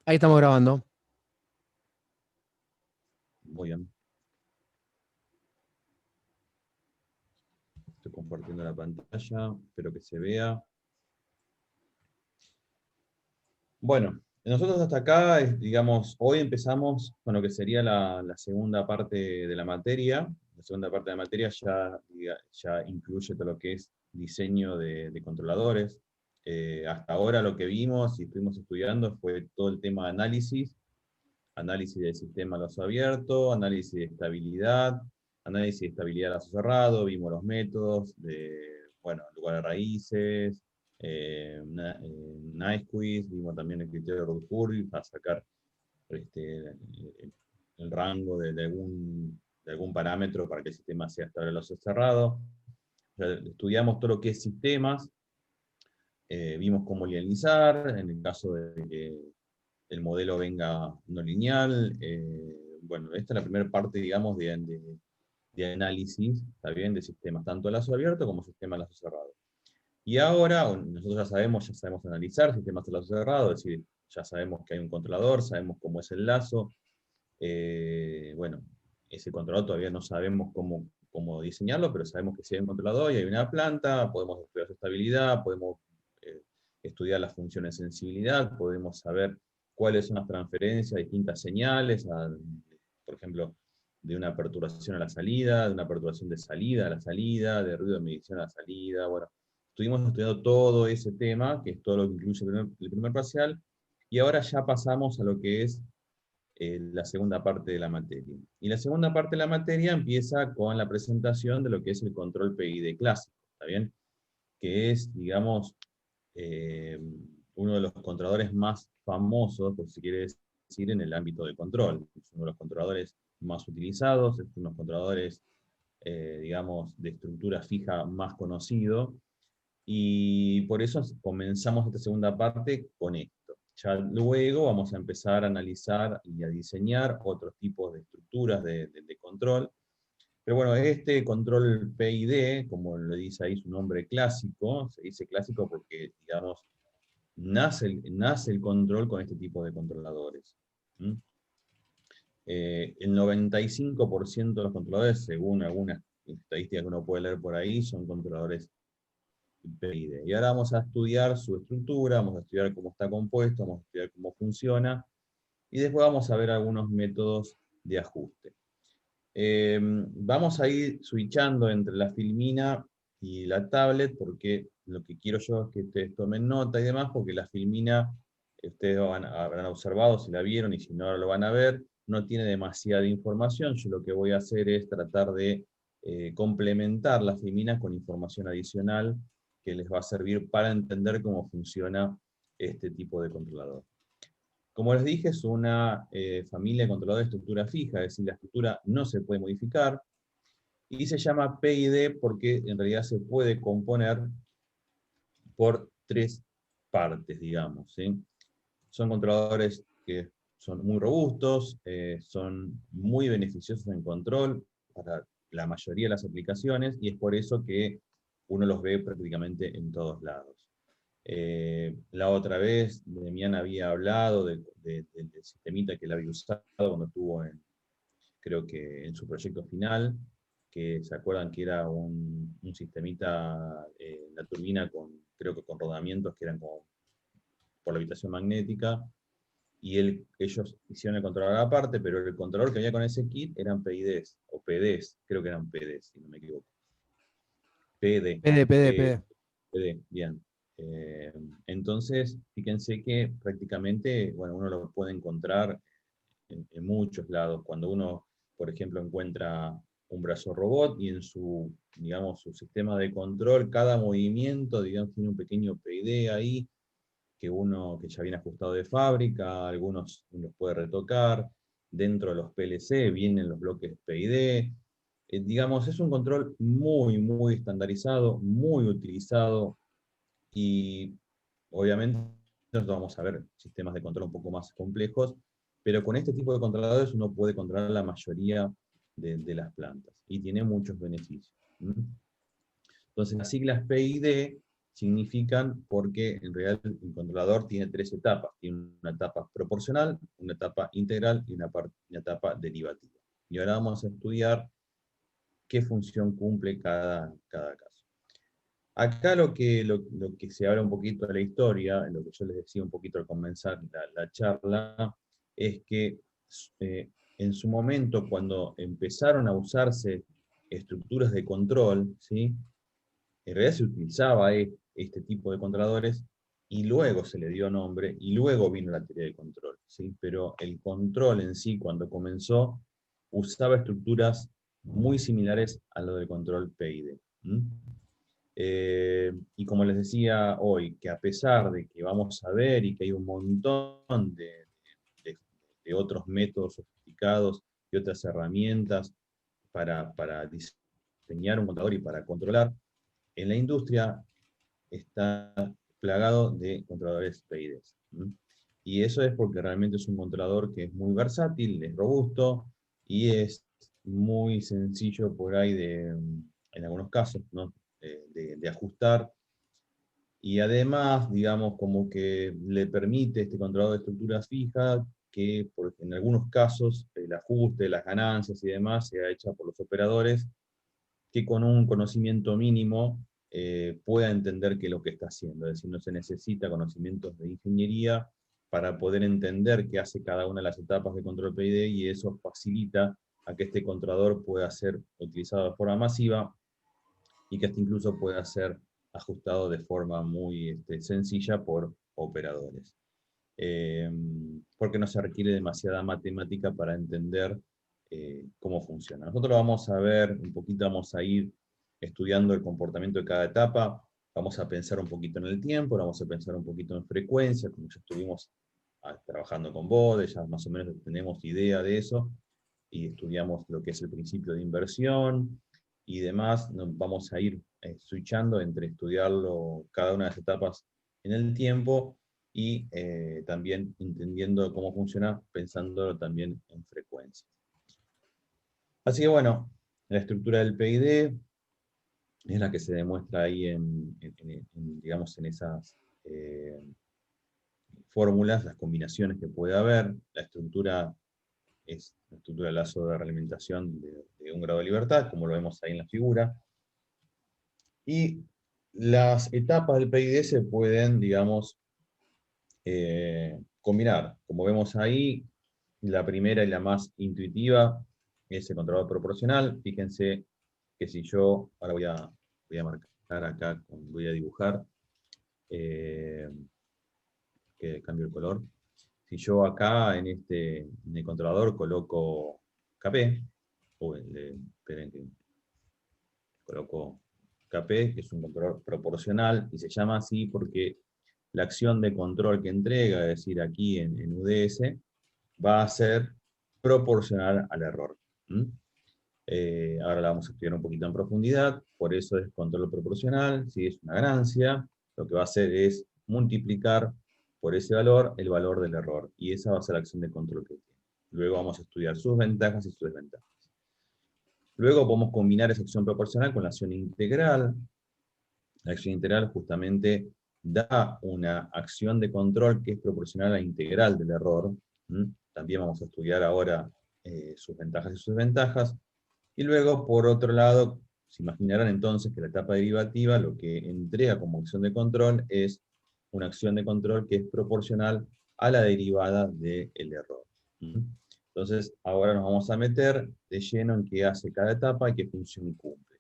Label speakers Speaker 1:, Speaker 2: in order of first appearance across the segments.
Speaker 1: Ahí estamos grabando.
Speaker 2: Muy bien. Estoy compartiendo la pantalla, espero que se vea. Bueno, nosotros hasta acá, digamos, hoy empezamos con lo que sería la segunda parte de la materia. La segunda parte de la materia ya incluye todo lo que es diseño de controladores. Hasta ahora lo que vimos y estuvimos estudiando fue todo el tema de análisis del sistema a lazo abierto, análisis de estabilidad a lazo cerrado, vimos los métodos de, bueno, lugar de raíces, Naisquiz, vimos también el criterio de Rutherford para sacar el rango de algún parámetro para que el sistema sea estable a lazo cerrado. Ya estudiamos todo lo que es sistemas, vimos cómo linealizar, en el caso de que el modelo venga no lineal. Bueno, esta es la primera parte, digamos, de análisis, ¿está bien? De sistemas, tanto a lazo abierto como sistema a lazo cerrado. Y ahora, nosotros ya sabemos analizar sistemas a lazo cerrado, es decir, ya sabemos que hay un controlador, sabemos cómo es el lazo. Bueno, ese controlador todavía no sabemos cómo diseñarlo, pero sabemos que si hay un controlador y hay una planta, podemos estudiar su estabilidad, podemos eh, estudiar las funciones de sensibilidad, podemos saber cuáles son las transferencias, distintas señales, por ejemplo, de una perturbación a la salida, de una perturbación de salida a la salida, de ruido de medición a la salida. Bueno, estuvimos estudiando todo ese tema, que es todo lo que incluye el primer parcial, y ahora ya pasamos a lo que es la segunda parte de la materia. Y la segunda parte de la materia empieza con la presentación de lo que es el control PID clásico, ¿está bien? Que es, digamos, eh, uno de los controladores más famosos, por si quiere decir, en el ámbito de control. Es uno de los controladores más utilizados, es uno de los controladores, digamos, de estructura fija más conocido, y por eso comenzamos esta segunda parte con esto. Ya luego vamos a empezar a analizar y a diseñar otros tipos de estructuras de control. Pero bueno, este control PID, como lo dice ahí su nombre clásico, se dice clásico porque, digamos, nace el control con este tipo de controladores. ¿Mm? El 95% de los controladores, según algunas estadísticas que uno puede leer por ahí, son controladores PID. Y ahora vamos a estudiar su estructura, vamos a estudiar cómo está compuesto, vamos a estudiar cómo funciona, y después vamos a ver algunos métodos de ajuste. Vamos a ir switchando entre la Filmina y la tablet, porque lo que quiero yo es que ustedes tomen nota y demás, porque la Filmina, ustedes habrán observado, si la vieron, y si no ahora lo van a ver, no tiene demasiada información. Yo lo que voy a hacer es tratar de complementar la Filmina con información adicional que les va a servir para entender cómo funciona este tipo de controlador. Como les dije, es una familia de controladores de estructura fija, es decir, la estructura no se puede modificar, y se llama PID porque en realidad se puede componer por tres partes, digamos. ¿Sí? Son controladores que son muy robustos, son muy beneficiosos en control para la mayoría de las aplicaciones, y es por eso que uno los ve prácticamente en todos lados. La otra vez, Demian había hablado del sistemita que él había usado cuando estuvo creo que en su proyecto final, que se acuerdan que era un sistemita, la turbina creo que con rodamientos que eran como por la habitación magnética, y ellos hicieron el controlador aparte, pero el controlador que venía con ese kit eran PIDs, o PDs, creo que eran PDs, si no me equivoco. PD,
Speaker 1: PD, PD,
Speaker 2: P-
Speaker 1: PD.
Speaker 2: PD, bien. Eh, entonces, fíjense que prácticamente, bueno, uno lo puede encontrar en muchos lados. Cuando uno, por ejemplo, encuentra un brazo robot y en digamos, su sistema de control, cada movimiento, digamos, tiene un pequeño PID ahí, que ya viene ajustado de fábrica, algunos los puede retocar, dentro de los PLC vienen los bloques PID. Digamos, es un control muy, muy estandarizado, muy utilizado, y obviamente nosotros vamos a ver sistemas de control un poco más complejos, pero con este tipo de controladores uno puede controlar la mayoría de las plantas, y tiene muchos beneficios. ¿Mm? Entonces las siglas PID significan porque en realidad el controlador tiene tres etapas. Tiene una etapa proporcional, una etapa integral y una etapa derivativa. Y ahora vamos a estudiar qué función cumple cada caso. Acá lo que se habla un poquito de la historia, lo que yo les decía un poquito al comenzar la charla, es que en su momento, cuando empezaron a usarse estructuras de control, ¿sí? En realidad se utilizaba este tipo de controladores, y luego se le dio nombre, y luego vino la teoría de control, ¿sí? Pero el control en sí, cuando comenzó, usaba estructuras muy similares a lo del control PID. Y como les decía hoy, que a pesar de que vamos a ver y que hay un montón de otros métodos sofisticados y otras herramientas para diseñar un contador y para controlar, en la industria está plagado de controladores PIDs. Y eso es porque realmente es un controlador que es muy versátil, es robusto y es muy sencillo por ahí en algunos casos, ¿no? de ajustar. Y además, digamos, como que le permite este controlador de estructura fija que en algunos casos el ajuste, las ganancias y demás sea hecha por los operadores, que con un conocimiento mínimo pueda entender qué es lo que está haciendo. Es decir, no se necesita conocimientos de ingeniería para poder entender qué hace cada una de las etapas de control PID, y eso facilita a que este controlador pueda ser utilizado de forma masiva y que este incluso pueda ser ajustado de forma muy sencilla por operadores. Porque no se requiere demasiada matemática para entender cómo funciona. Nosotros vamos a ver, un poquito vamos a ir estudiando el comportamiento de cada etapa, vamos a pensar un poquito en el tiempo, vamos a pensar un poquito en frecuencia, como ya estuvimos trabajando con Bode, ya más o menos tenemos idea de eso, y estudiamos lo que es el principio de inversión, y demás, vamos a ir switchando entre estudiarlo cada una de las etapas en el tiempo, y también entendiendo cómo funciona, pensándolo también en frecuencia. Así que bueno, la estructura del PID es la que se demuestra ahí digamos, en esas fórmulas, las combinaciones que puede haber. La estructura es la estructura del lazo de realimentación de un grado de libertad, como lo vemos ahí en la figura. Y las etapas del PID se pueden, digamos, combinar. Como vemos ahí, la primera y la más intuitiva es el controlador proporcional. Fíjense que si yo, ahora voy a marcar acá, voy a dibujar, que cambio el color. Si yo acá en el controlador coloco KP, esperen que coloco KP, que es un controlador proporcional, y se llama así porque la acción de control que entrega, es decir, aquí en UDS, va a ser proporcional al error. Ahora la vamos a estudiar un poquito en profundidad, por eso es control proporcional. Si es una ganancia, lo que va a hacer es multiplicar por ese valor el valor del error, y esa va a ser la acción de control que tiene. Luego vamos a estudiar sus ventajas y sus desventajas. Luego podemos combinar esa acción proporcional con la acción integral. La acción integral justamente da una acción de control que es proporcional a la integral del error. También vamos a estudiar ahora sus ventajas y sus desventajas. Y luego, por otro lado, se imaginarán entonces que la etapa derivativa lo que entrega como acción de control es una acción de control que es proporcional a la derivada del error. Entonces, ahora nos vamos a meter de lleno en qué hace cada etapa y qué función cumple.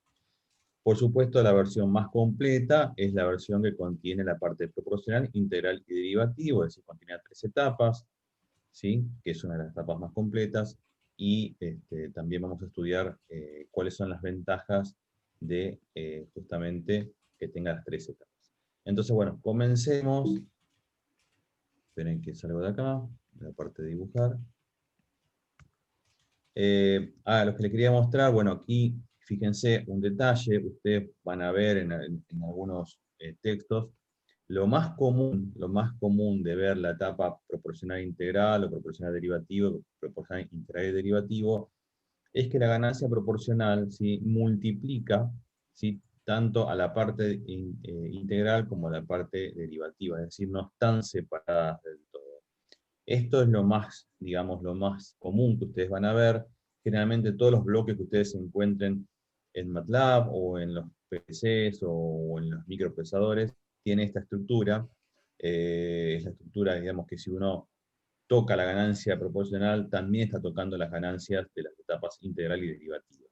Speaker 2: Por supuesto, la versión más completa es la versión que contiene la parte proporcional, integral y derivativo, es decir, contiene 3 etapas, ¿sí? Que es una de las etapas más completas, y también vamos a estudiar cuáles son las ventajas de justamente que tenga las 3 etapas. Entonces, bueno, comencemos. Esperen que salgo de acá, de la parte de dibujar. Lo que les quería mostrar, bueno, aquí fíjense un detalle, ustedes van a ver en algunos textos, lo más común de ver la etapa proporcional integral o proporcional derivativo, proporcional integral y derivativo, es que la ganancia proporcional, ¿sí?, multiplica, ¿sí?, tanto a la parte integral como a la parte derivativa, es decir, no están separadas del todo. Esto es lo más, digamos, lo más común que ustedes van a ver. Generalmente todos los bloques que ustedes encuentren en MATLAB o en los PCs o en los microprocesadores tienen esta estructura. Es la estructura, digamos, que si uno toca la ganancia proporcional, también está tocando las ganancias de las etapas integral y derivativa.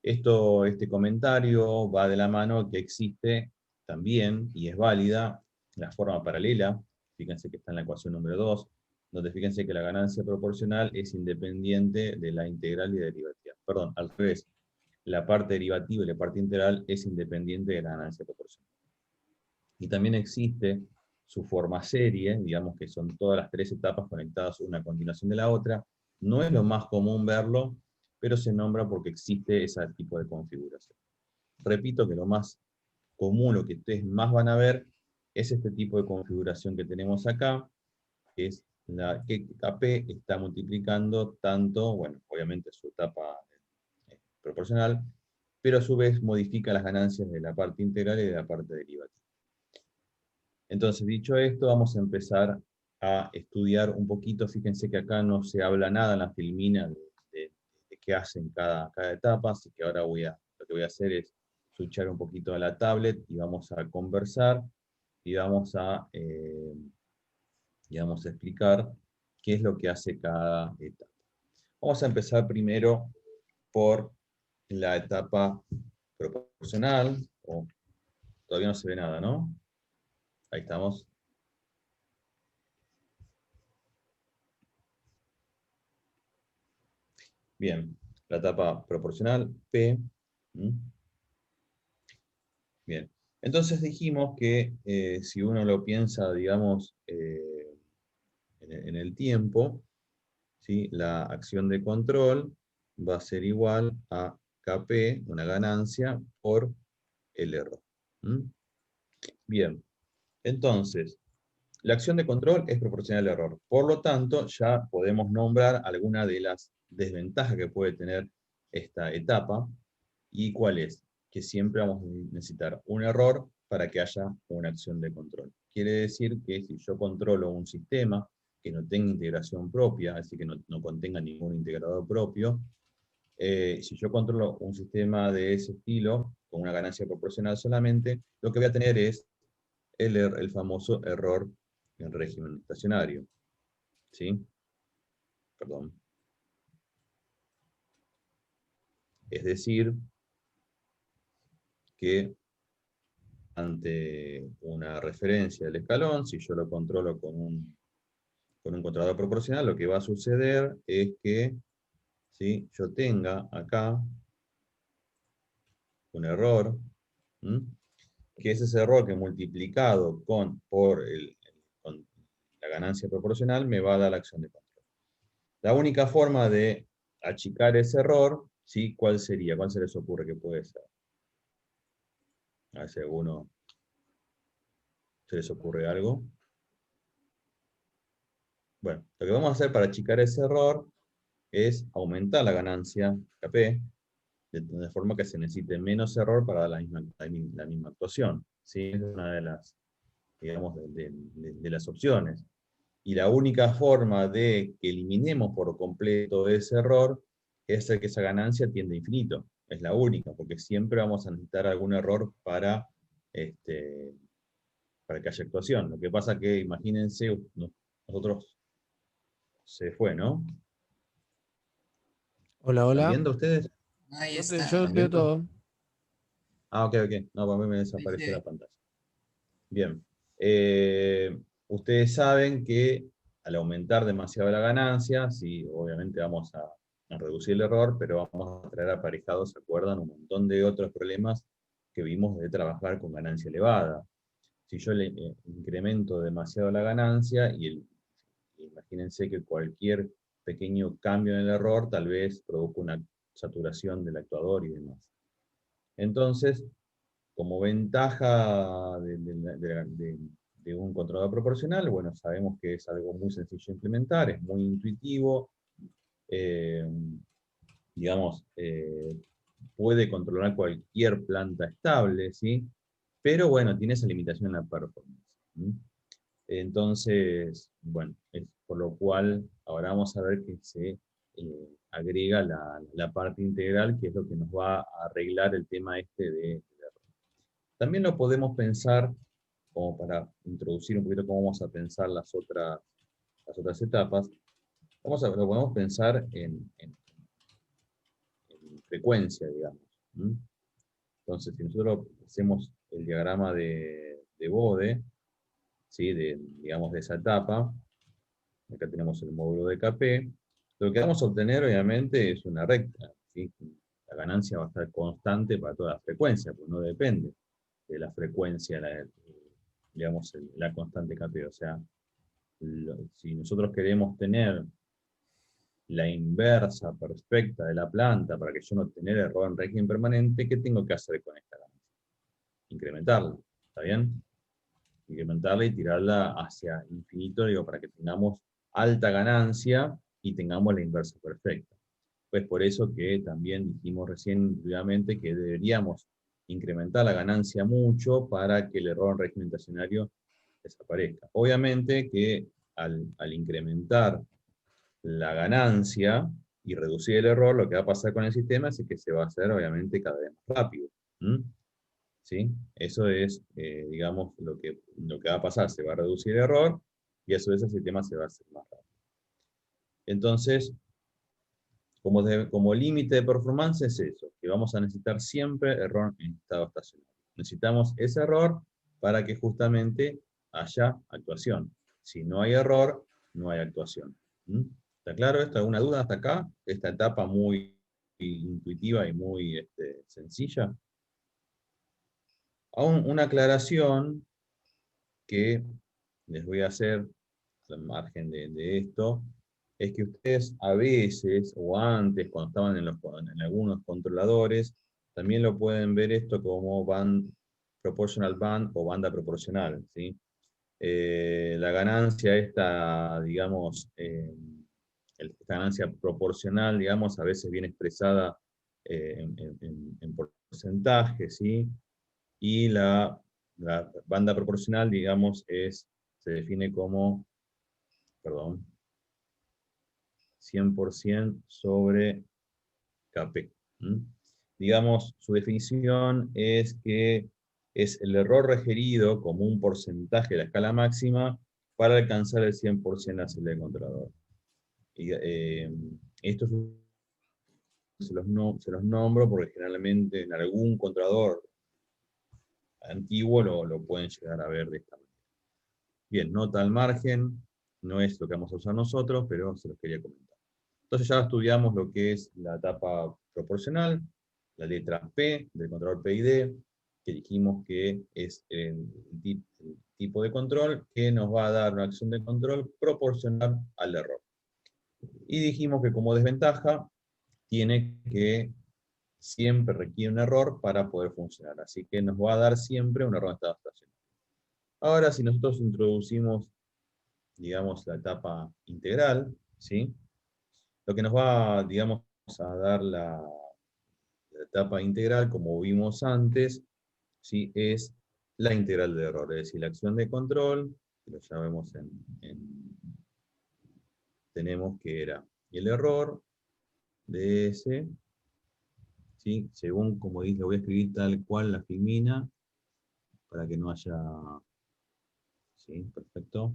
Speaker 2: Este comentario va de la mano que existe también, y es válida, la forma paralela. Fíjense que está en la ecuación número 2, donde fíjense que la ganancia proporcional es independiente de la integral y derivativa. Perdón, al revés. La parte derivativa y la parte integral es independiente de la ganancia proporcional. Y también existe su forma serie, digamos que son todas las tres etapas conectadas una a continuación de la otra. No es lo más común verlo, pero se nombra porque existe ese tipo de configuración. Repito que lo más común, lo que ustedes más van a ver, es este tipo de configuración que tenemos acá, que es la que KP está multiplicando tanto, bueno, obviamente su etapa proporcional, pero a su vez modifica las ganancias de la parte integral y de la parte derivativa. Entonces, dicho esto, vamos a empezar a estudiar un poquito. Fíjense que acá no se habla nada en la filmina de qué hacen cada etapa, así que ahora lo que voy a hacer es switchar un poquito a la tablet y vamos a conversar y vamos a explicar qué es lo que hace cada etapa. Vamos a empezar primero por la etapa proporcional. Todavía no se ve nada, ¿no? Ahí estamos. Bien, la etapa proporcional, P. Bien, entonces dijimos que si uno lo piensa, digamos, en el tiempo, ¿sí? La acción de control va a ser igual a Kp, una ganancia, por el error. Bien, entonces, la acción de control es proporcional al error. Por lo tanto, ya podemos nombrar alguna de las desventajas que puede tener esta etapa. ¿Y cuál es? Que siempre vamos a necesitar un error para que haya una acción de control. Quiere decir que si yo controlo un sistema que no tenga integración propia, así que no contenga ningún integrador propio, si yo controlo un sistema de ese estilo, con una ganancia proporcional solamente, lo que voy a tener es el famoso error en régimen estacionario. ¿Sí? Perdón. Es decir, que ante una referencia del escalón, si yo lo controlo con un controlador proporcional, lo que va a suceder es que ¿sí? Yo tenga acá un error, que es ese error que multiplicado por la ganancia proporcional me va a dar la acción de control. La única forma de achicar ese error, ¿sí? ¿Cuál sería? ¿Cuál se les ocurre que puede ser? A ver si a alguno se les ocurre algo. Bueno, lo que vamos a hacer para achicar ese error es aumentar la ganancia KP, de forma que se necesite menos error para dar la misma actuación. ¿Sí? Es una de las, digamos, de las opciones. Y la única forma de que eliminemos por completo ese error es hacer que esa ganancia tienda a infinito. Es la única, porque siempre vamos a necesitar algún error para que haya actuación. Lo que pasa que, imagínense, nosotros se fue, ¿no?
Speaker 1: Hola,
Speaker 2: ¿Están
Speaker 1: hola.
Speaker 2: viendo ustedes?
Speaker 3: Ahí
Speaker 1: Yo
Speaker 3: está.
Speaker 2: ¿Están
Speaker 1: veo
Speaker 2: viendo?
Speaker 1: todo.
Speaker 2: Ah, ok, ok. No, para mí me
Speaker 3: Ahí
Speaker 2: desapareció la
Speaker 3: se
Speaker 2: pantalla. Bien. Ustedes saben que al aumentar demasiado la ganancia, sí, obviamente vamos a reducir el error, pero vamos a traer aparejados, ¿se acuerdan? Un montón de otros problemas que vimos de trabajar con ganancia elevada. Si yo le incremento demasiado la ganancia, imagínense que cualquier pequeño cambio en el error tal vez provoca una saturación del actuador y demás. Entonces, como ventaja de un controlador proporcional, bueno, sabemos que es algo muy sencillo de implementar, es muy intuitivo, digamos, puede controlar cualquier planta estable, ¿sí? Pero bueno, tiene esa limitación en la performance. ¿Mm? Entonces, bueno, es por lo cual ahora vamos a ver que se agrega la parte integral, que es lo que nos va a arreglar el tema este de error. También lo podemos pensar, como para introducir un poquito cómo vamos a pensar las otras etapas, lo podemos pensar en frecuencia, digamos. ¿Mm? Entonces, si nosotros hacemos el diagrama de Bode, ¿sí? Digamos, de esa etapa, acá tenemos el módulo de KP, lo que vamos a obtener, obviamente, es una recta, ¿sí? La ganancia va a estar constante para toda la frecuencia, porque no depende de la frecuencia, digamos, la constante KP. O sea, si nosotros queremos tener la inversa perfecta de la planta para que yo no tenga error en régimen permanente, ¿qué tengo que hacer con esta ganancia? Incrementarla, ¿está bien? Incrementarla y tirarla hacia infinito, digo, para que tengamos alta ganancia y tengamos la inversa perfecta. Pues por eso que también dijimos recién intuitivamente que deberíamos incrementar la ganancia mucho para que el error en régimen estacionario desaparezca. Obviamente que al incrementar la ganancia y reducir el error, lo que va a pasar con el sistema es que se va a hacer obviamente cada vez más rápido. ¿Mm? ¿Sí? Eso es, digamos, lo que va a pasar. Se va a reducir el error y a su vez el sistema se va a hacer más rápido. Entonces, como límite de performance es eso, que vamos a necesitar siempre error en estado estacionario. Necesitamos ese error para que justamente haya actuación. Si no hay error, no hay actuación. ¿Mm? ¿Está claro esto? ¿Alguna duda hasta acá? Esta etapa muy intuitiva y muy sencilla. Aún una aclaración que les voy a hacer al margen de esto, es que ustedes a veces, o antes, cuando estaban en algunos controladores, también lo pueden ver esto como proportional band o banda proporcional, ¿sí? La ganancia esta, digamos, esta ganancia proporcional, digamos, a veces viene expresada en porcentaje, ¿sí? Y la banda proporcional, digamos, se define como, perdón, 100% sobre KP. ¿Mm? Digamos, su definición es que es el error referido como un porcentaje de la escala máxima para alcanzar el 100% en la celda del controlador. Y, esto se los nombro porque generalmente en algún controlador antiguo lo pueden llegar a ver de esta manera. Bien, nota al margen, no es lo que vamos a usar nosotros, pero se los quería comentar. Entonces ya estudiamos lo que es la etapa proporcional, la letra P del controlador PID, que dijimos que es el tipo de control que nos va a dar una acción de control proporcional al error. Y dijimos que como desventaja, tiene que siempre requiere un error para poder funcionar. Así que nos va a dar siempre un error en estado estacionario. Ahora, si nosotros introducimos, digamos, la etapa integral, ¿sí? Lo que nos va, digamos, a dar la etapa integral, como vimos antes, ¿sí? Es la integral de error, es decir, la acción de control, que lo llamemos tenemos que era el error de ese, ¿sí? Según, como dice, lo voy a escribir tal cual la filmina, para que no haya, ¿sí? Perfecto.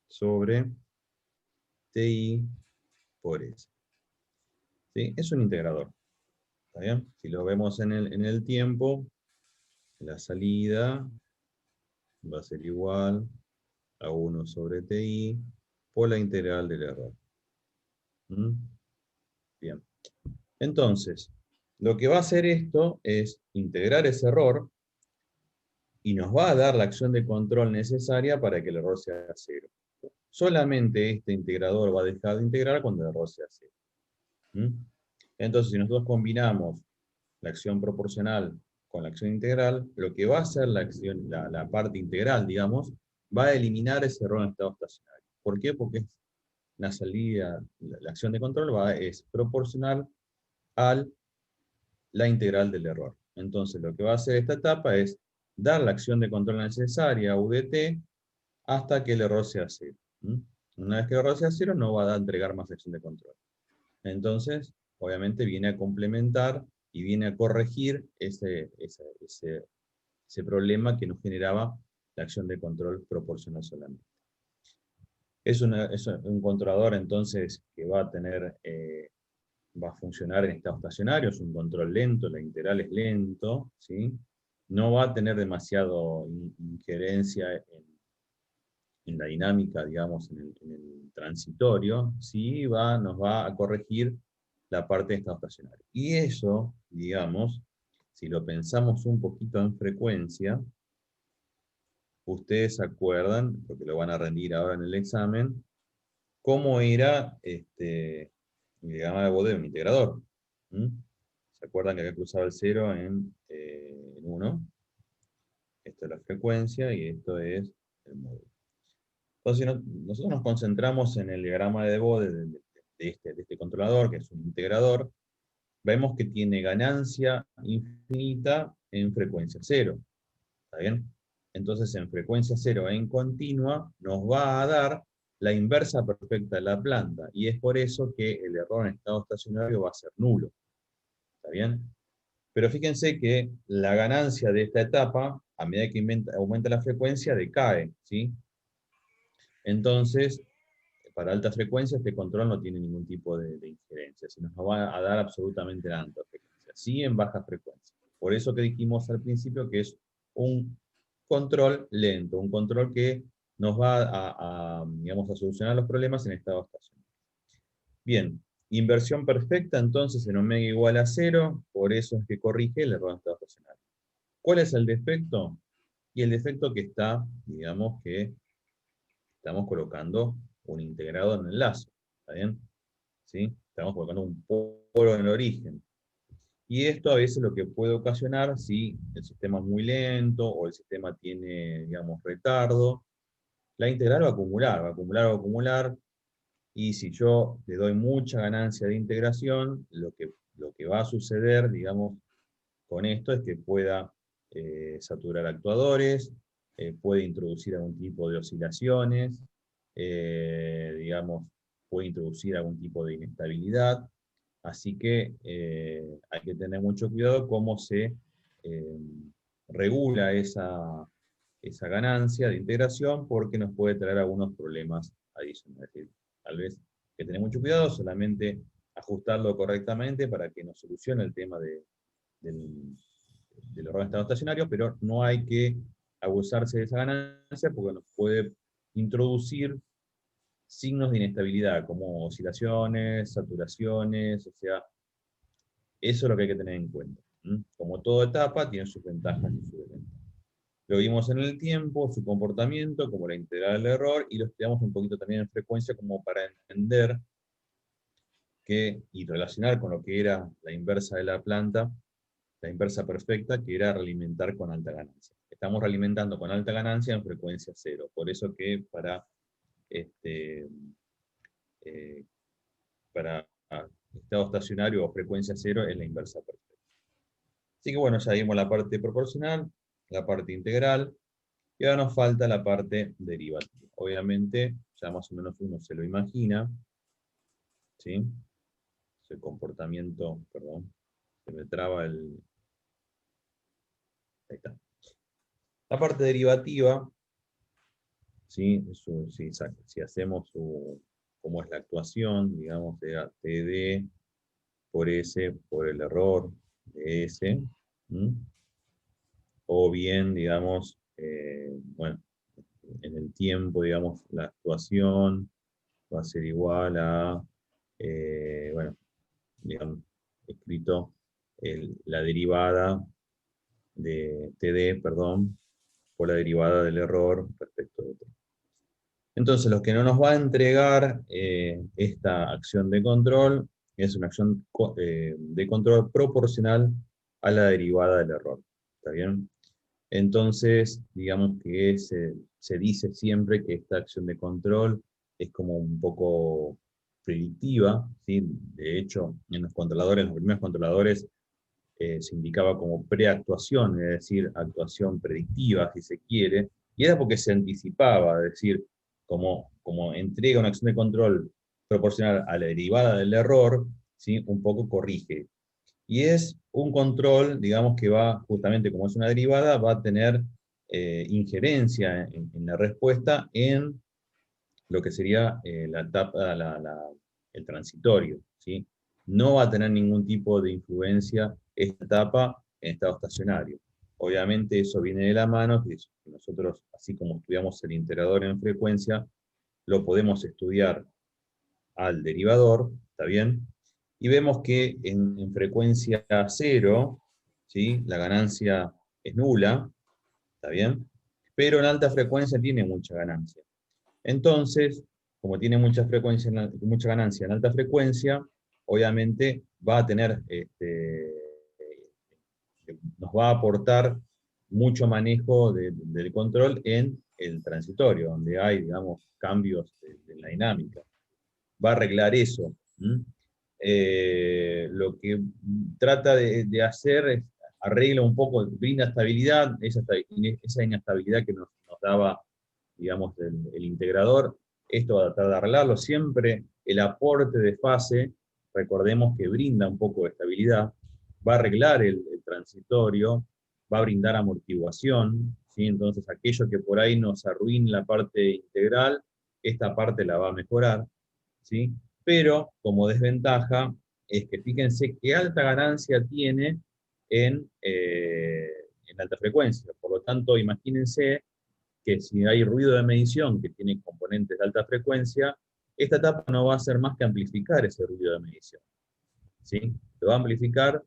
Speaker 2: Sobre TI por S. ¿Sí? Es un integrador. ¿Está bien? Si lo vemos en el tiempo, la salida va a ser igual a 1 sobre TI por la integral del error. ¿Mm? Bien. Entonces, lo que va a hacer esto es integrar ese error y nos va a dar la acción de control necesaria para que el error sea 0. Solamente este integrador va a dejar de integrar cuando el error sea 0. ¿Mm? Entonces, si nosotros combinamos la acción proporcional con la acción integral, lo que va a hacer la parte integral, digamos, va a eliminar ese error en estado estacionario. ¿Por qué? Porque una salida, la acción de control es proporcional a la integral del error. Entonces lo que va a hacer esta etapa es dar la acción de control necesaria, UDT, hasta que el error sea 0. Una vez que el error sea 0, no va a entregar más acción de control. Entonces, obviamente viene a complementar y viene a corregir ese problema que nos generaba la acción de control proporcional solamente. Es un controlador entonces que va a tener, va a funcionar en estado estacionario, es un control lento, la integral es lento, ¿sí? No va a tener demasiado injerencia en la dinámica, digamos, en el transitorio, sí nos va a corregir la parte de estado estacionario. Y eso, digamos, si lo pensamos un poquito en frecuencia, ustedes se acuerdan, porque lo van a rendir ahora en el examen, cómo era el diagrama de Bode de un integrador. ¿Se acuerdan que acá cruzaba el 0 en 1? Esto es la frecuencia y esto es el módulo. Entonces, nosotros nos concentramos en el diagrama de Bode de este controlador, que es un integrador. Vemos que tiene ganancia infinita en frecuencia 0. ¿Está bien? Entonces, en frecuencia 0 en continua, nos va a dar la inversa perfecta de la planta. Y es por eso que el error en estado estacionario va a ser nulo. ¿Está bien? Pero fíjense que la ganancia de esta etapa, a medida que aumenta la frecuencia, decae, ¿sí? Entonces, para alta frecuencia, este control no tiene ningún tipo de injerencia, sino nos va a dar absolutamente la alta frecuencia, sí en baja frecuencia. Por eso que dijimos al principio que es un control lento, un control que nos va digamos, a solucionar los problemas en estado estacionario. Bien, inversión perfecta entonces en omega igual a 0, por eso es que corrige el error en estado estacionario. ¿Cuál es el defecto? Y el defecto que está, digamos que estamos colocando un integrado en el lazo, ¿está bien? ¿Sí? Estamos colocando un polo en el origen. Y esto a veces lo que puede ocasionar, si el sistema es muy lento o el sistema tiene, digamos, retardo, la integral va a acumular, va a acumular, va a acumular, y si yo le doy mucha ganancia de integración, lo que va a suceder, digamos, con esto es que pueda saturar actuadores, puede introducir algún tipo de oscilaciones, digamos, puede introducir algún tipo de inestabilidad, así que hay que tener mucho cuidado cómo se regula esa ganancia de integración, porque nos puede traer algunos problemas adicionales. Tal vez hay que tener mucho cuidado, solamente ajustarlo correctamente para que nos solucione el tema del error en estado estacionario, pero no hay que abusarse de esa ganancia porque nos puede introducir signos de inestabilidad, como oscilaciones, saturaciones, o sea, eso es lo que hay que tener en cuenta. Como toda etapa, tiene sus ventajas y sus desventajas. Lo vimos en el tiempo, su comportamiento, como la integral del error, y lo estudiamos un poquito también en frecuencia, como para entender y relacionar con lo que era la inversa de la planta, la inversa perfecta, que era realimentar con alta ganancia. Estamos realimentando con alta ganancia en frecuencia 0, por eso que para estado estacionario o frecuencia 0 es la inversa perfecta. Así que bueno, ya vimos la parte proporcional, la parte integral, y ahora nos falta la parte derivativa. Obviamente, ya más o menos uno se lo imagina, ¿sí? Ese comportamiento, perdón, se me traba el... Ahí está. La parte derivativa, ¿sí? Si hacemos cómo es la actuación, digamos, de TD por S, por el error de S, o bien, digamos, bueno, en el tiempo, digamos, la actuación va a ser igual a, bueno, digamos, escrito la derivada de TD, perdón, por la derivada del error respecto de T. Entonces, lo que no nos va a entregar esta acción de control es una acción de control proporcional a la derivada del error. ¿Está bien? Entonces, digamos que se dice siempre que esta acción de control es como un poco predictiva, ¿sí? De hecho, en los controladores, los primeros controladores, se indicaba como preactuación, es decir, actuación predictiva, si se quiere, y era porque se anticipaba, es decir, como entrega una acción de control proporcional a la derivada del error, ¿sí? Un poco corrige. Y es un control, digamos, que va, justamente como es una derivada, va a tener injerencia en la respuesta en lo que sería la etapa, el transitorio, ¿sí? No va a tener ningún tipo de influencia esta etapa en estado estacionario. Obviamente eso viene de la mano, que nosotros, así como estudiamos el integrador en frecuencia, lo podemos estudiar al derivador, ¿está bien? Y vemos que en frecuencia cero, ¿sí? La ganancia es nula, ¿está bien? Pero en alta frecuencia tiene mucha ganancia. Entonces, como tiene mucha frecuencia, mucha ganancia en alta frecuencia, obviamente va a tener, nos va a aportar mucho manejo del control en el transitorio, donde hay, digamos, cambios de la dinámica. Va a arreglar eso. Lo que trata de hacer es arregla un poco, brinda estabilidad, esa inestabilidad que nos daba, digamos, el integrador. Esto va a tratar de arreglarlo. Siempre el aporte de fase, recordemos que brinda un poco de estabilidad, va a arreglar el transitorio, va a brindar amortiguación, ¿sí? Entonces aquello que por ahí nos arruine la parte integral, esta parte la va a mejorar, ¿sí? Pero como desventaja es que fíjense qué alta ganancia tiene en alta frecuencia. Por lo tanto, imagínense que si hay ruido de medición que tiene componentes de alta frecuencia, esta etapa no va a hacer más que amplificar ese ruido de medición, ¿sí? Lo va a amplificar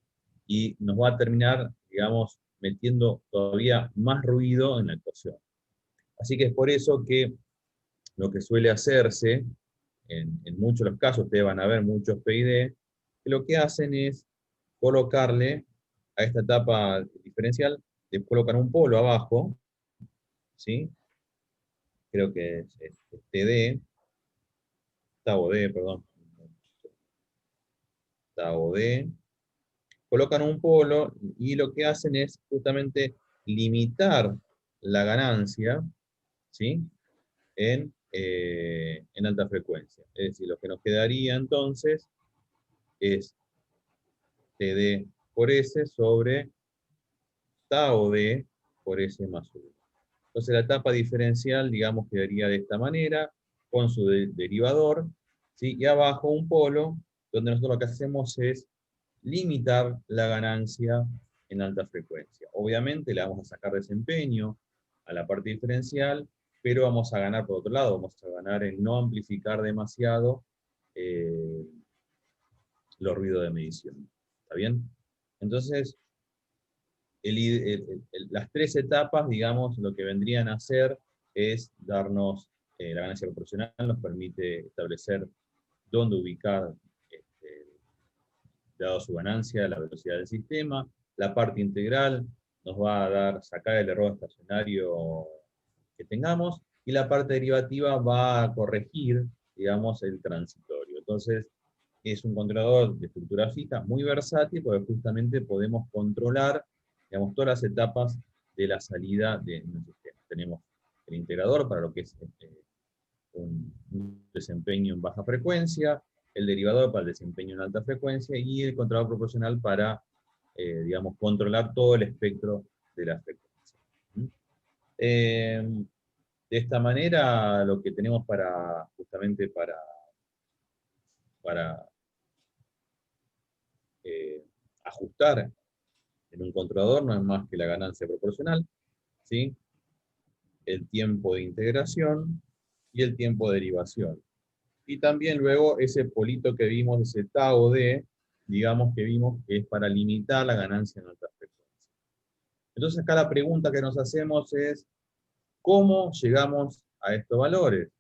Speaker 2: y nos va a terminar, digamos, metiendo todavía más ruido en la actuación. Así que es por eso que lo que suele hacerse, en muchos de los casos, ustedes van a ver muchos PID, que lo que hacen es colocarle a esta etapa diferencial, le colocan un polo abajo, ¿sí? Creo que es TD, Tau D, perdón, Tau D, colocan un polo y lo que hacen es justamente limitar la ganancia, ¿sí? En alta frecuencia. Es decir, lo que nos quedaría entonces es TD por S sobre Tau D por S más 1. Entonces la etapa diferencial, digamos, quedaría de esta manera, con su derivador, ¿sí? Y abajo un polo, donde nosotros lo que hacemos es limitar la ganancia en alta frecuencia. Obviamente le vamos a sacar desempeño a la parte diferencial, pero vamos a ganar por otro lado, vamos a ganar en no amplificar demasiado eh, los ruidos de medición. ¿Está bien? Entonces, las tres etapas, digamos, lo que vendrían a hacer es darnos la ganancia proporcional, nos permite establecer dónde ubicar, dado su ganancia, la velocidad del sistema. La parte integral nos va a dar, sacar el error estacionario que tengamos, y la parte derivativa va a corregir, digamos, el transitorio. Entonces, es un controlador de estructura fija muy versátil, porque justamente podemos controlar, digamos, todas las etapas de la salida de un sistema. Tenemos el integrador para lo que es un desempeño en baja frecuencia, el derivador para el desempeño en alta frecuencia, y el controlador proporcional para, digamos, controlar todo el espectro de la frecuencia. De esta manera, lo que tenemos justamente para ajustar en un controlador no es más que la ganancia proporcional, ¿sí? El tiempo de integración y el tiempo de derivación. Y también luego ese polito que vimos, ese tau D, digamos que vimos que es para limitar la ganancia en alta frecuencia. Entonces acá la pregunta que nos hacemos es, ¿cómo llegamos a estos valores?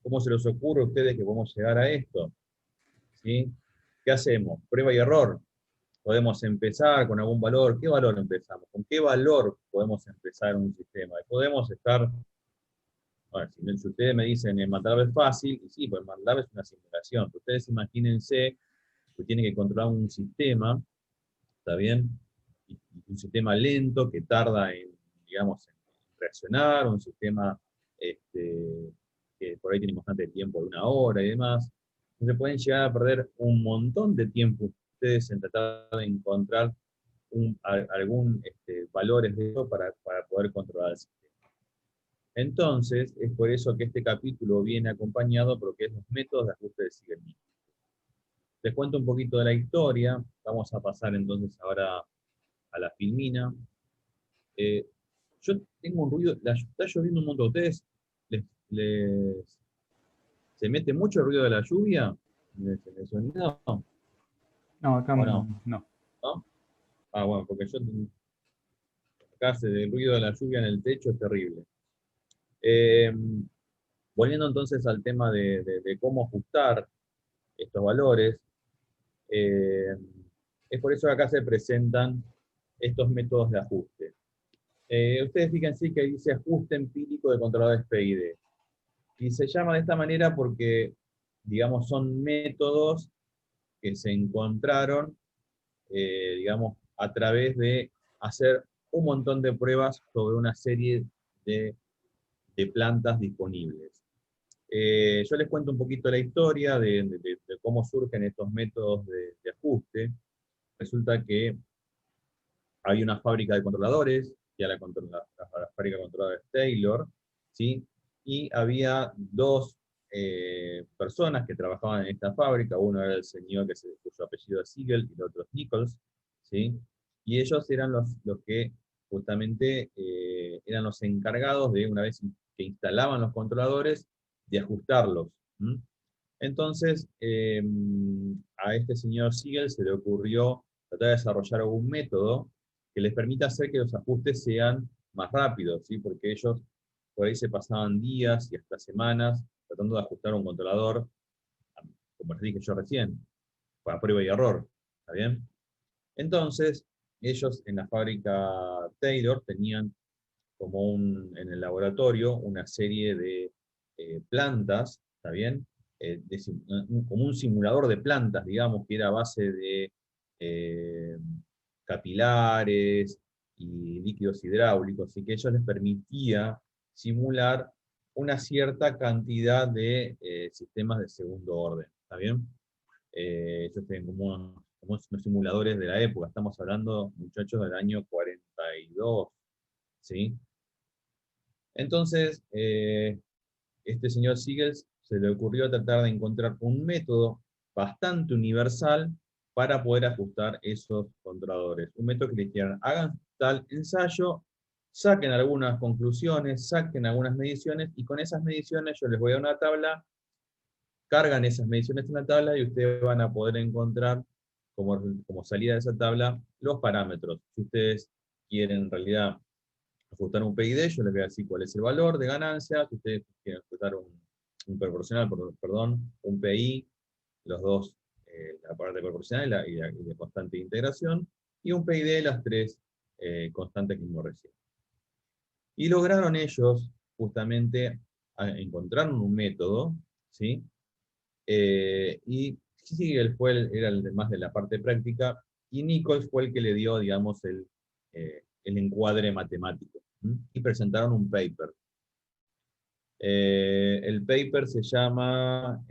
Speaker 2: ¿Cómo se les ocurre a ustedes que podemos llegar a esto? ¿Sí? ¿Qué hacemos? Prueba y error. Podemos empezar con algún valor. ¿Qué valor empezamos? ¿Con qué valor podemos empezar un sistema? Y podemos estar Ahora, si ustedes me dicen MATLAB es fácil, y sí, pues MATLAB es una simulación. Ustedes imagínense que tienen que controlar un sistema, ¿está bien? Y un sistema lento que tarda en, digamos, en reaccionar, un sistema que por ahí tiene bastante tiempo de 1 hora y demás. Entonces pueden llegar a perder un montón de tiempo ustedes en tratar de encontrar algún valores de eso para poder controlar el sistema. Entonces, es por eso que este capítulo viene acompañado por lo que es los métodos de ajuste de Siegel. Les cuento un poquito de la historia. Vamos a pasar entonces ahora a la filmina. Yo tengo un ruido, está lloviendo un montón. ¿Ustedes se mete mucho el ruido de la lluvia en el sonido?
Speaker 1: No, acá
Speaker 2: ¿O no?
Speaker 1: no.
Speaker 2: ¿No? Ah, bueno, porque acá el ruido de la lluvia en el techo es terrible. Eh, Volviendo entonces al tema de cómo ajustar estos valores, eh, es por eso que acá se presentan estos métodos de ajuste. Ustedes fíjense que dice ajuste empírico de controladores PID. Y se llama de esta manera porque, digamos, son métodos que se encontraron, digamos, a través de hacer un montón de pruebas sobre una serie de plantas disponibles. Yo les cuento un poquito la historia de cómo surgen estos métodos de ajuste. Resulta que había una fábrica de controladores, que era la fábrica de controladores Taylor, ¿sí? Y había dos personas que trabajaban en esta fábrica. Uno era el señor cuyo apellido es Siegel y el otro es Nichols, ¿sí? Y ellos eran los que justamente eran los encargados de, una vez que instalaban los controladores, de ajustarlos. ¿M? Entonces, a este señor Siegel se le ocurrió tratar de desarrollar algún método que les permita hacer que los ajustes sean más rápidos, ¿sí? Porque ellos por ahí se pasaban días y hasta semanas tratando de ajustar un controlador, como les dije yo recién, para prueba y error, ¿está bien? Entonces, ellos en la fábrica Taylor tenían en el laboratorio una serie de plantas, ¿está bien? Como un simulador de plantas, digamos, que era a base de eh, capilares y líquidos hidráulicos, y que ellos les permitía simular una cierta cantidad de sistemas de segundo orden, ¿está bien? Ellos tienen como unos simuladores de la época, estamos hablando, muchachos, del año 42, ¿sí? Entonces, este señor Siegels se le ocurrió tratar de encontrar un método bastante universal para poder ajustar esos controladores. Un método que le dijeran, hagan tal ensayo, saquen algunas conclusiones, saquen algunas mediciones, y con esas mediciones yo les voy a dar una tabla, cargan esas mediciones en la tabla y ustedes van a poder encontrar como salida de esa tabla los parámetros. Si ustedes quieren en realidad ajustar un PID, yo les voy a decir cuál es el valor de ganancia. Si ustedes quieren ajustar un proporcional, perdón, un PI, los dos, la parte proporcional y la constante de integración, y un PID, las tres constantes que vimos recién. Y lograron ellos, justamente, encontraron un método, ¿sí? Y Siegel era el más de la parte práctica, y Nichols fue el que le dio, digamos, el encuadre matemático. Y presentaron un paper. El paper se llama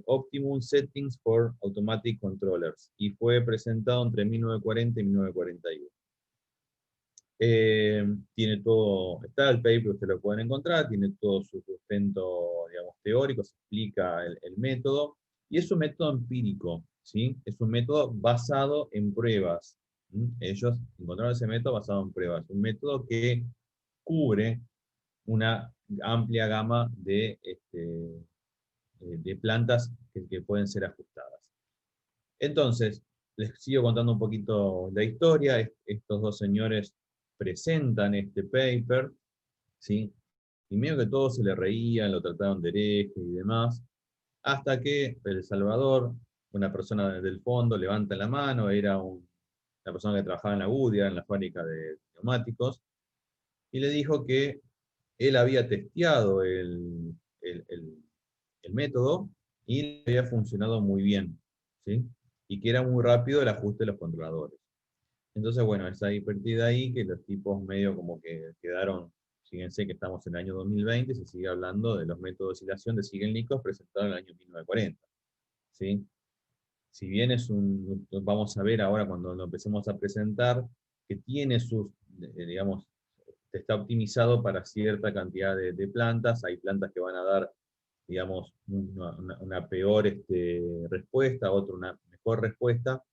Speaker 2: Optimum Settings for Automatic Controllers, y fue presentado entre 1940 y 1941. Tiene todo, está el paper, ustedes lo pueden encontrar, tiene todo su sustento, digamos, teórico, se explica el método, y es un método empírico, ¿sí? Es un método basado en pruebas. Ellos encontraron ese método basado en pruebas, un método que cubre una amplia gama de plantas que pueden ser ajustadas. Entonces, les sigo contando un poquito la historia. Estos dos señores presentan este paper, ¿sí? Y medio que todos se le reían, lo trataron de hereje y demás, hasta que El Salvador, una persona del fondo, levanta la mano, era una persona que trabajaba en la Goodyear, en la fábrica de neumáticos, y le dijo que él había testeado el método y le había funcionado muy bien, ¿sí? Y que era muy rápido el ajuste de los controladores. Entonces, bueno, es ahí, a partir de ahí que los tipos medio como que quedaron, fíjense que estamos en el año 2020, se sigue hablando de los métodos de oscilación de Ziegel-Nichols presentados en el año 1940, ¿sí? Si bien vamos a ver ahora cuando lo empecemos a presentar, que tiene sus, digamos, está optimizado para cierta cantidad de plantas, hay plantas que van a dar, digamos, una peor respuesta, otra una mejor respuesta,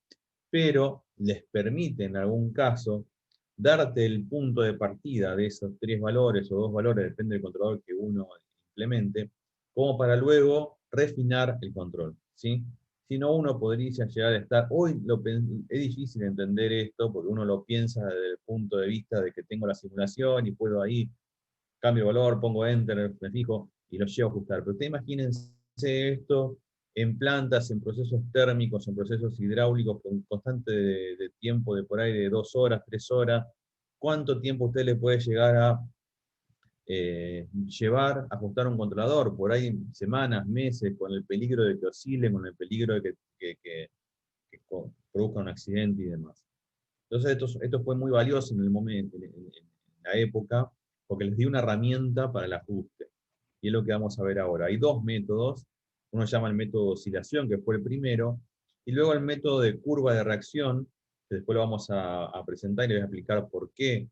Speaker 2: pero les permite en algún caso darte el punto de partida de esos 3 valores o 2 valores, depende del controlador que uno implemente, como para luego refinar el control, ¿sí? Si no, uno podría llegar a estar, hoy es difícil entender esto, porque uno lo piensa desde el punto de vista de que tengo la simulación y puedo ahí, cambio de valor, pongo enter, me fijo, y lo llevo a ajustar. Pero ustedes imagínense esto en plantas, en procesos térmicos, en procesos hidráulicos, con constante de tiempo de por ahí de 2 horas, 3 horas, ¿cuánto tiempo usted le puede llegar a llevar, ajustar un controlador? Por ahí semanas, meses, con el peligro de que oscilen, con el peligro de que produzca un accidente y demás. Entonces esto fue muy valioso en el momento, en la época, porque les dio una herramienta para el ajuste. Y es lo que vamos a ver ahora. Hay 2 métodos. Uno se llama el método de oscilación, que fue el primero, y luego el método de curva de reacción, que después lo vamos a presentar y les voy a explicar por qué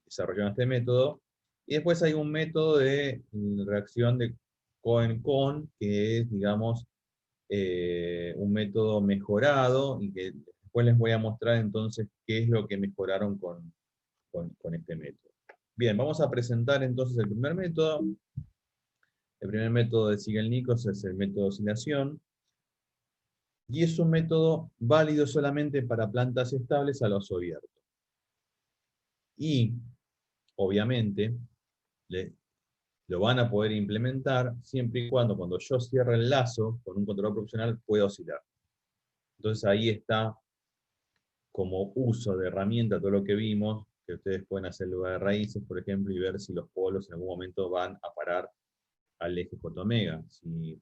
Speaker 2: desarrollaron este método. Y después hay un método de reacción de Cohen-Cohn, que es, digamos, un método mejorado, y que después les voy a mostrar entonces qué es lo que mejoraron con este método. Bien, vamos a presentar entonces el primer método. El primer método de Ziegel-Nichols es el método de oscilación, y es un método válido solamente para plantas estables a lazo abierto. Y, obviamente, lo van a poder implementar siempre y cuando yo cierre el lazo con un controlador profesional pueda oscilar. Entonces ahí está como uso de herramienta todo lo que vimos, que ustedes pueden hacer lugar de raíces, por ejemplo, y ver si los polos en algún momento van a parar al eje J-omega,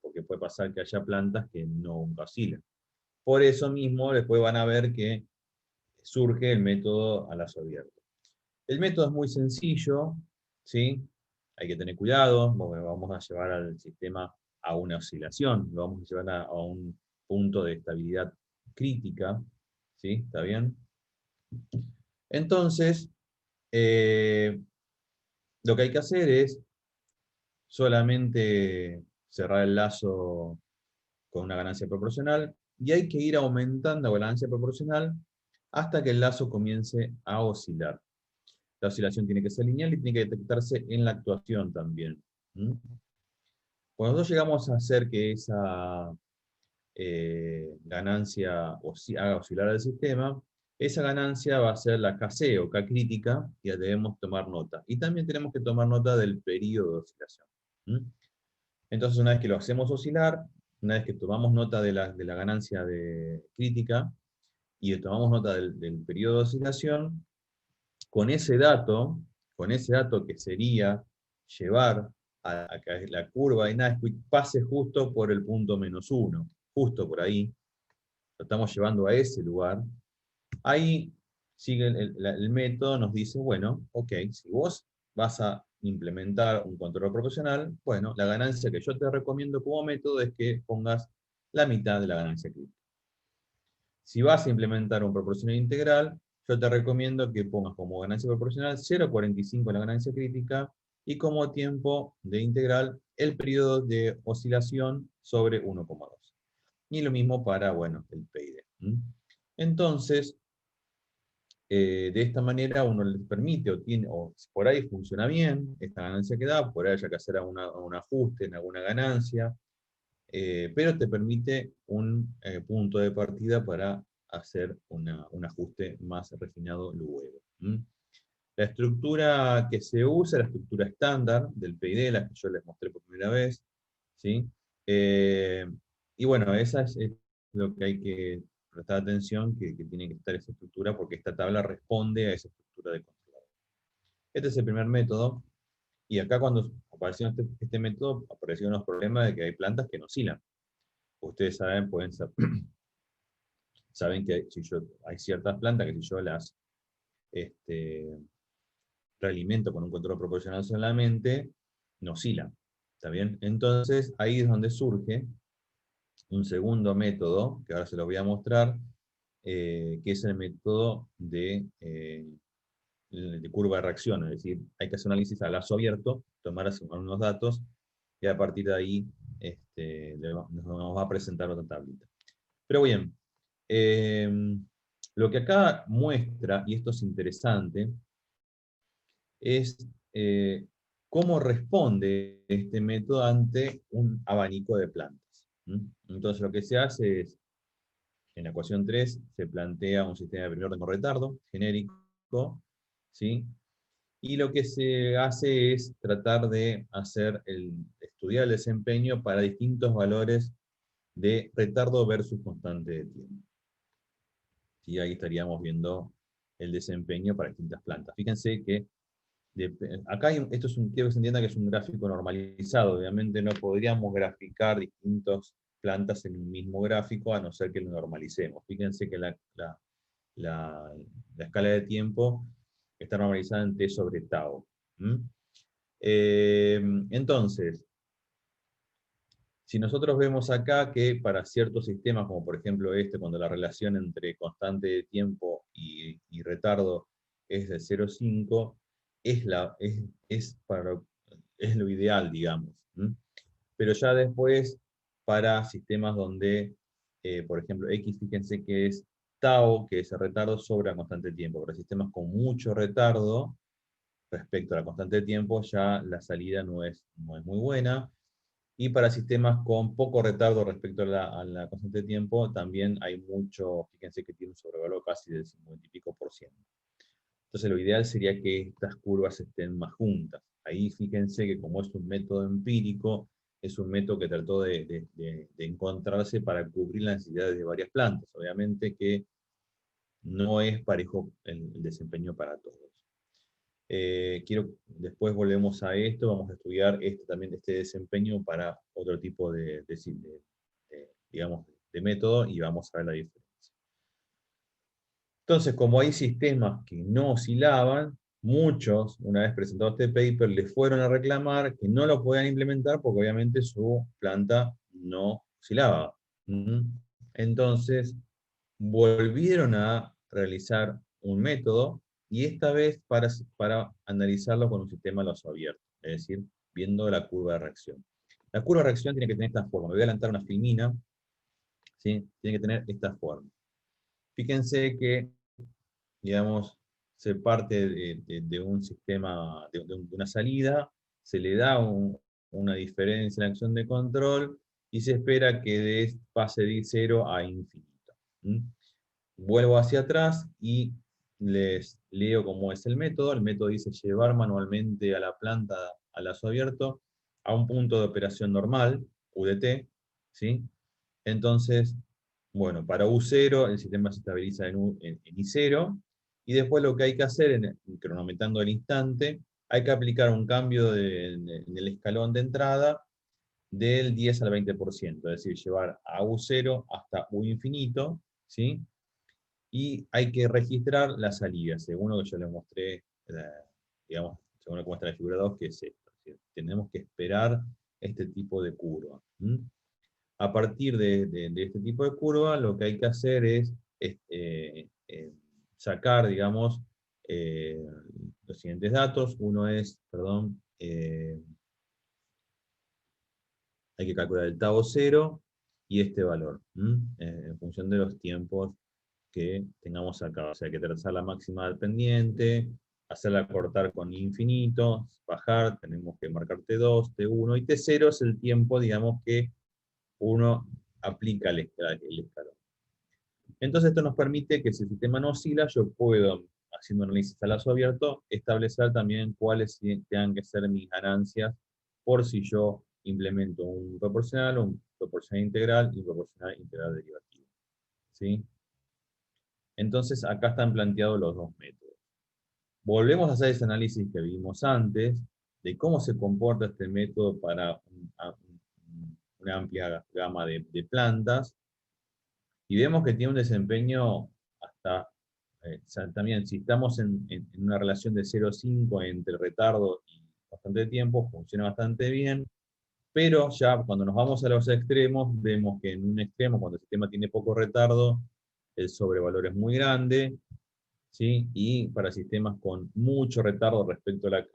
Speaker 2: porque puede pasar que haya plantas que no oscilan. Por eso mismo después van a ver que surge el método a lazo abierto. El método es muy sencillo, ¿sí? Hay que tener cuidado, porque vamos a llevar al sistema a una oscilación, lo vamos a llevar a un punto de estabilidad crítica, ¿sí? ¿Está bien? Entonces, lo que hay que hacer es solamente cerrar el lazo con una ganancia proporcional, y hay que ir aumentando la ganancia proporcional hasta que el lazo comience a oscilar. La oscilación tiene que ser lineal y tiene que detectarse en la actuación también. Cuando nosotros llegamos a hacer que esa ganancia haga oscilar al sistema, esa ganancia va a ser la KC o K crítica, y debemos tomar nota. Y también tenemos que tomar nota del periodo de oscilación. Entonces, una vez que lo hacemos oscilar, una vez que tomamos nota de la ganancia crítica, y tomamos nota del periodo de oscilación, con ese dato que sería llevar a que la curva de Naisquick pase justo por el punto -1, justo por ahí, lo estamos llevando a ese lugar, ahí sigue el método, nos dice, bueno, ok, si vos vas a implementar un control proporcional, bueno, la ganancia que yo te recomiendo como método es que pongas la mitad de la ganancia crítica. Si vas a implementar un proporcional integral, yo te recomiendo que pongas como ganancia proporcional 0,45 la ganancia crítica, y como tiempo de integral el periodo de oscilación sobre 1,2. Y lo mismo para, bueno, el PID. Entonces, de esta manera uno les permite, o por ahí funciona bien esta ganancia que da, por ahí haya que hacer un ajuste en alguna ganancia, pero te permite un punto de partida para hacer un ajuste más refinado luego. La estructura que se usa, la estructura estándar del PID, la que yo les mostré por primera vez, ¿sí? Y bueno, esa es lo que hay que prestar atención, que tiene que estar esa estructura, porque esta tabla responde a esa estructura de controlador. Este es el primer método, y acá cuando apareció este método, aparecieron los problemas de que hay plantas que no oscilan. Ustedes saben, saben que hay ciertas plantas que si yo las realimento con un control proporcional solamente, no oscilan. ¿Está bien? Entonces, ahí es donde surge un segundo método, que ahora se lo voy a mostrar, que es el método de curva de reacción, es decir, hay que hacer un análisis a lazo abierto, tomar unos datos, y a partir de ahí nos va a presentar otra tablita. Pero bien, lo que acá muestra, y esto es interesante, es cómo responde este método ante un abanico de plantas. Entonces lo que se hace es, en la ecuación 3, se plantea un sistema de primer orden con retardo, genérico, ¿sí? Y lo que se hace es tratar de estudiar el desempeño para distintos valores de retardo versus constante de tiempo. Y ahí estaríamos viendo el desempeño para distintas plantas. Fíjense que acá quiero que se entienda que es un gráfico normalizado. Obviamente no podríamos graficar distintas plantas en un mismo gráfico, a no ser que lo normalicemos. Fíjense que la escala de tiempo está normalizada en T sobre tau. Entonces, si nosotros vemos acá que para ciertos sistemas, como por ejemplo cuando la relación entre constante de tiempo y retardo es de 0,5, es lo ideal, digamos. Pero ya después, para sistemas donde, por ejemplo, X, fíjense que es tau, que es el retardo sobre la constante de tiempo. Para sistemas con mucho retardo respecto a la constante de tiempo, ya la salida no es muy buena. Y para sistemas con poco retardo respecto a la constante de tiempo, también hay fíjense que tiene un sobrevalor casi del 50 y pico %. Entonces lo ideal sería que estas curvas estén más juntas. Ahí fíjense que como es un método empírico, es un método que trató de encontrarse para cubrir las necesidades de varias plantas. Obviamente que no es parejo el desempeño para todos. Después volvemos a esto, vamos a estudiar también este desempeño para otro tipo digamos, de método, y vamos a ver la diferencia. Entonces, como hay sistemas que no oscilaban, muchos, una vez presentado este paper, le fueron a reclamar que no lo podían implementar porque obviamente su planta no oscilaba. Entonces, volvieron a realizar un método, y esta vez para analizarlo con un sistema lazo abierto, es decir, viendo la curva de reacción. La curva de reacción tiene que tener esta forma. Me voy a adelantar una filmina, ¿sí? Tiene que tener esta forma. Fíjense que, digamos, se parte de un sistema, de una salida, se le da una diferencia en la acción de control, y se espera que pase de 0 a infinito. Vuelvo hacia atrás y les leo cómo es el método. El método dice llevar manualmente a la planta a lazo abierto a un punto de operación normal, UDT, ¿sí? Entonces, bueno, para U0 el sistema se estabiliza en I0, y después lo que hay que hacer, cronometrando el instante, hay que aplicar un cambio en el escalón de entrada del 10 al 20%, es decir, llevar a U0 hasta U infinito, ¿sí? Y hay que registrar la salida, según lo que yo les mostré, digamos, según lo que muestra la figura 2, que es esto. Es decir, tenemos que esperar este tipo de curva. A partir de este tipo de curva, lo que hay que hacer es sacar, digamos, los siguientes datos. Uno es, perdón, hay que calcular el tau 0 y este valor, en función de los tiempos que tengamos acá. O sea, hay que trazar la máxima del pendiente, hacerla cortar con infinito, bajar, tenemos que marcar T2, T1, y T0 es el tiempo, digamos, que uno aplica el escalón. Entonces esto nos permite que si el sistema no oscila, yo puedo, haciendo un análisis a lazo abierto, establecer también cuáles tengan que ser mis ganancias por si yo implemento un proporcional integral y un proporcional integral derivativo. ¿Sí? Entonces acá están planteados los dos métodos. volvemos a hacer ese análisis que vimos antes, de cómo se comporta este método para una amplia gama de plantas, y vemos que tiene un desempeño hasta, también si estamos en una relación de 0,5 entre retardo y bastante tiempo, funciona bastante bien, pero ya cuando nos vamos a los extremos, vemos que en un extremo, cuando el sistema tiene poco retardo, el sobrevalor es muy grande, ¿sí? Y para sistemas con mucho retardo respecto a la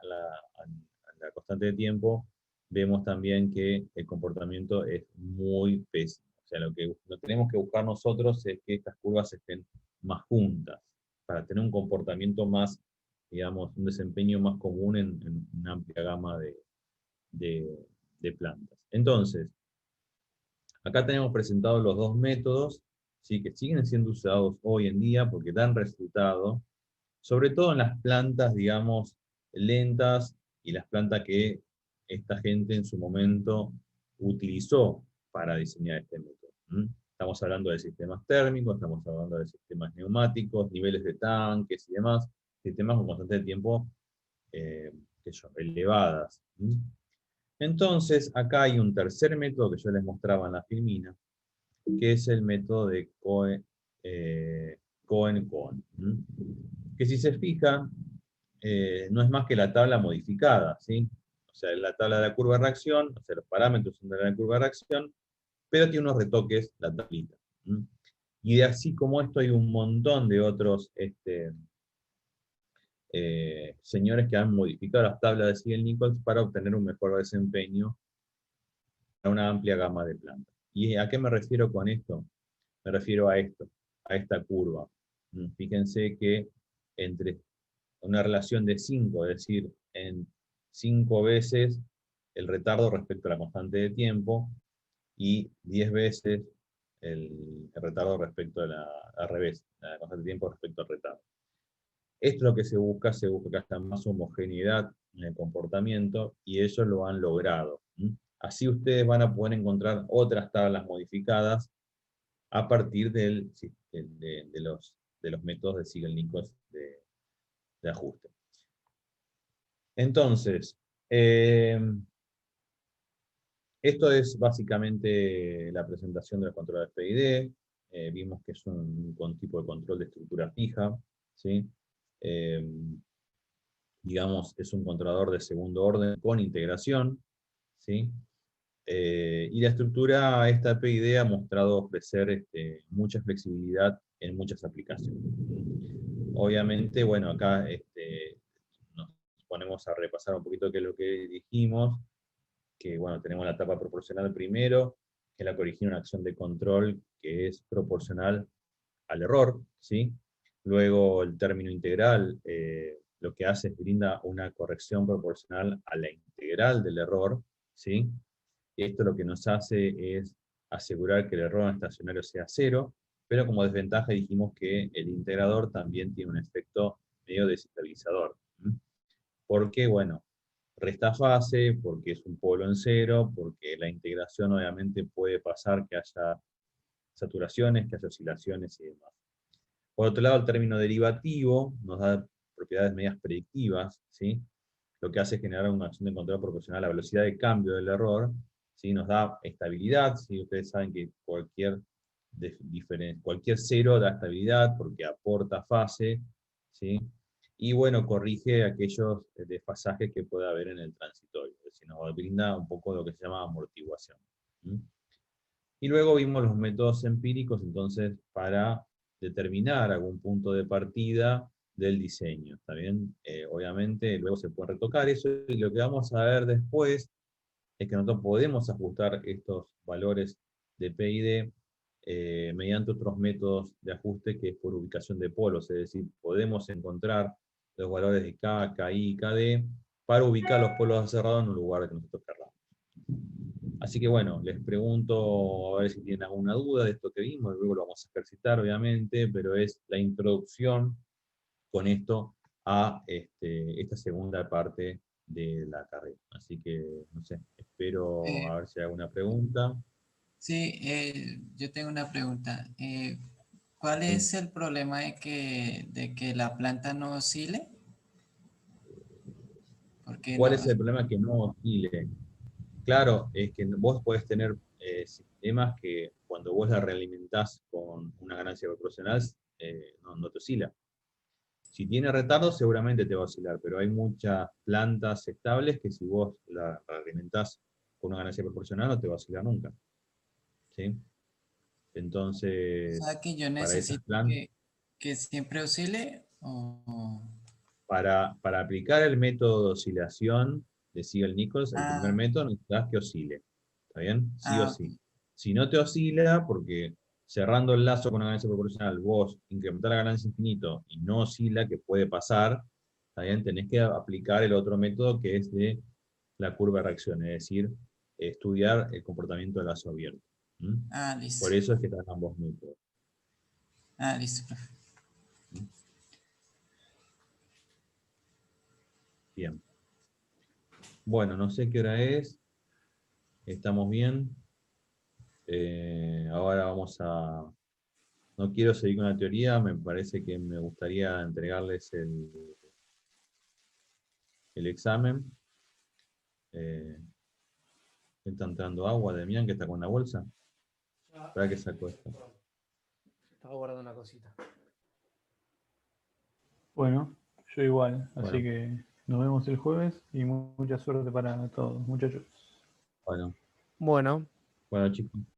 Speaker 2: constante de tiempo, vemos también que el comportamiento es muy pésimo. O sea, lo que tenemos que buscar nosotros es que estas curvas estén más juntas, para tener un comportamiento más, digamos, un desempeño más común en una amplia gama de, de plantas. Entonces, acá tenemos presentados los dos métodos, ¿sí? Que siguen siendo usados hoy en día porque dan resultado, sobre todo en las plantas, digamos, lentas y las plantas que esta gente en su momento utilizó para diseñar este método. Estamos hablando de sistemas térmicos, estamos hablando de sistemas neumáticos, niveles de tanques y demás, sistemas con constante de tiempo elevadas. Entonces, acá hay un tercer método que yo les mostraba en la filmina, que es el método de Cohen-Cohen. Que si se fijan, no es más que la tabla modificada, ¿sí? O sea, la tabla de la curva de reacción, o sea, los parámetros son de la curva de reacción, pero tiene unos retoques la tablita. Y de así como esto hay un montón de otros señores que han modificado las tablas de Siegel-Nichols para obtener un mejor desempeño a una amplia gama de plantas. ¿Y a qué me refiero con esto? Me refiero a esto, a esta curva. Fíjense que entre una relación de 5, es decir, en 5 veces el retardo respecto a la constante de tiempo, y 10 veces el retardo respecto al revés, la constante de tiempo respecto al retardo. Esto es lo que se busca que haya más homogeneidad en el comportamiento, y ellos lo han logrado. Así ustedes van a poder encontrar otras tablas modificadas a partir de los métodos de Siegel-Nichols de ajuste. Entonces, esto es básicamente la presentación de los controladores PID. Vimos que es un tipo de control de estructura fija, ¿sí? Digamos, es un controlador de segundo orden con integración, ¿sí? Y la estructura, esta PID ha mostrado ofrecer mucha flexibilidad en muchas aplicaciones. Obviamente, bueno, acá nos ponemos a repasar un poquito qué es lo que dijimos, que bueno, tenemos la etapa proporcional primero, que es la que origina una acción de control que es proporcional al error, ¿sí? Luego el término integral lo que hace es brinda una corrección proporcional a la integral del error, ¿sí? Y esto lo que nos hace es asegurar que el error estacionario sea cero, pero como desventaja dijimos que el integrador también tiene un efecto medio desestabilizador. Porque, bueno, resta fase, porque es un polo en cero, porque la integración obviamente puede pasar que haya saturaciones, que haya oscilaciones y demás. Por otro lado, el término derivativo nos da propiedades medias predictivas, ¿sí? Lo que hace es generar una acción de control proporcional a la velocidad de cambio del error, ¿sí? Nos da estabilidad, ¿sí? Ustedes saben que cualquier cero da estabilidad porque aporta fase, ¿sí? Y bueno, corrige aquellos desfasajes que pueda haber en el transitorio, es decir, nos brinda un poco de lo que se llama amortiguación. Y luego vimos los métodos empíricos, entonces, para determinar algún punto de partida del diseño. ¿Está bien? Obviamente, luego se puede retocar eso, y lo que vamos a ver después es que nosotros podemos ajustar estos valores de PID mediante otros métodos de ajuste, que es por ubicación de polos, es decir, podemos encontrar los valores de K, KI y KD para ubicar los polos cerrados en un lugar que nosotros queramos. Así que bueno, les pregunto a ver si tienen alguna duda de esto que vimos, luego lo vamos a ejercitar obviamente, pero es la introducción con esto a esta segunda parte de la carrera. Así que, no sé, espero a ver si hay alguna pregunta.
Speaker 3: Sí, yo tengo una pregunta. ¿Cuál
Speaker 2: Sí.
Speaker 3: es el problema de que la planta no oscile? ¿Por qué
Speaker 2: ¿Cuál
Speaker 3: no?
Speaker 2: es el problema? Que no oscile. Claro, es que vos podés tener sistemas que cuando vos la realimentás con una ganancia proporcional, no te oscila. Si tiene retardo, seguramente te va a oscilar, pero hay muchas plantas estables que si vos la alimentás con una ganancia proporcional, no te va a oscilar nunca. ¿Sí?
Speaker 3: O
Speaker 2: Entonces,
Speaker 3: sea que yo
Speaker 2: para esas
Speaker 3: necesito
Speaker 2: plantas,
Speaker 3: que siempre oscile
Speaker 2: para aplicar el método de oscilación de Siegel-Nichols, el primer
Speaker 3: ah,
Speaker 2: método necesitas que oscile. ¿Está bien? Sí o
Speaker 3: ah, ok.
Speaker 2: sí. Si no te oscila, porque cerrando el lazo con una ganancia proporcional, vos incrementás la ganancia infinito y no oscila, que puede pasar, ¿está bien? Tenés que aplicar el otro método que es de la curva de reacción, es decir, estudiar el comportamiento del lazo abierto. ¿Mm?
Speaker 3: Ah, listo.
Speaker 2: Por eso es que están ambos métodos.
Speaker 3: Ah, listo, profe.
Speaker 2: ¿Mm? Bien. Bueno, no sé qué hora es. ¿Estamos bien? Ahora vamos a... No quiero seguir con la teoría, me parece que me gustaría entregarles el examen. Está entrando agua, Demián, que está con la bolsa. ¿Para qué sacó esto?
Speaker 4: Estaba guardando una cosita.
Speaker 1: Bueno, yo igual. Así
Speaker 2: Bueno,
Speaker 1: que nos vemos el jueves y mucha suerte para todos, muchachos.
Speaker 2: bueno,
Speaker 4: Bueno,
Speaker 2: bueno chicos.